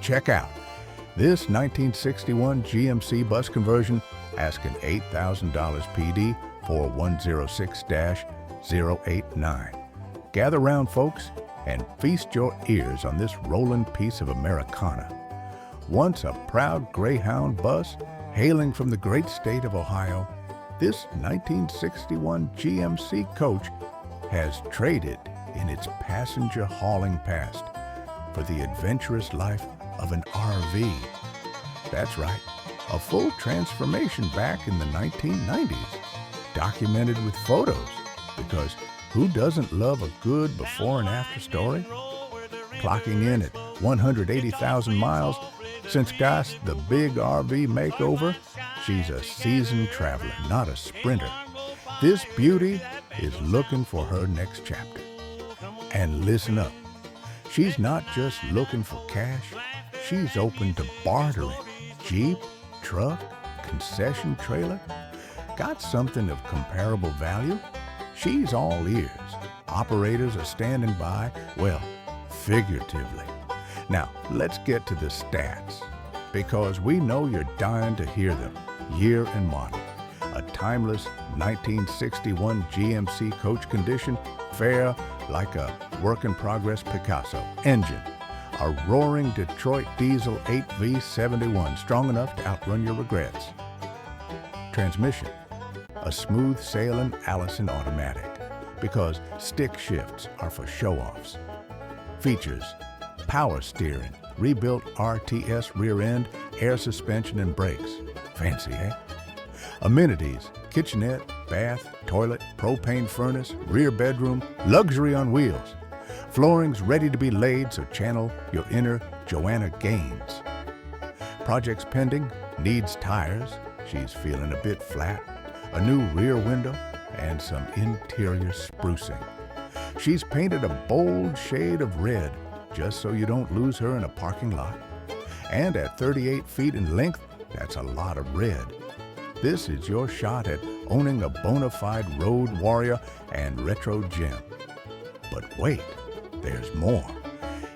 Check out this 1961 GMC Bus Conversion asking $8,000 PD 4106-089. Gather round, folks, and feast your ears on this rolling piece of Americana. Once a proud Greyhound bus hailing from the great state of Ohio, this 1961 GMC Coach has traded in its passenger hauling past for the adventurous life of an RV. That's right, a full transformation back in the 1990s, documented with photos, because who doesn't love a good before and after story? Clocking in at 180,000 miles, since got the big RV makeover, she's a seasoned traveler, not a sprinter. This beauty is looking for her next chapter. And listen up, she's not just looking for cash, she's open to bartering. Jeep, truck, concession trailer, got something of comparable value? She's all ears. Operators are standing by, well, figuratively. Now, let's get to the stats, because we know you're dying to hear them. Year and model. A timeless 1961 GMC Coach condition, fair like a work-in-progress Picasso. Engine. A roaring Detroit diesel 8V71, strong enough to outrun your regrets. Transmission. A smooth-sailing Alison automatic, because stick shifts are for show-offs. Features: power steering, rebuilt RTS rear end, air suspension and brakes. Fancy, eh? Amenities: kitchenette, bath, toilet, propane furnace, rear bedroom, luxury on wheels. Flooring's ready to be laid, so channel your inner Joanna Gaines. Projects pending, needs tires, she's feeling a bit flat, a new rear window, and some interior sprucing. She's painted a bold shade of red, just so you don't lose her in a parking lot. And at 38 feet in length, that's a lot of red. This is your shot at owning a bona fide road warrior and retro gem. But wait, there's more.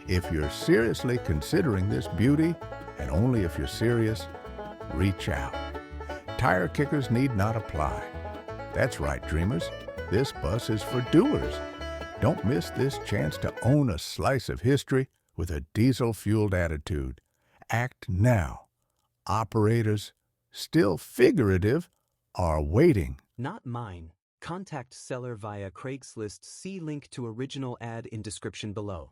If you're seriously considering this beauty, and only if you're serious, reach out. Tire kickers need not apply. That's right, dreamers. This bus is for doers. Don't miss this chance to own a slice of history with a diesel-fueled attitude. Act now. Operators, still figurative, are waiting. Not mine. Contact seller via Craigslist. See link to original ad in description below.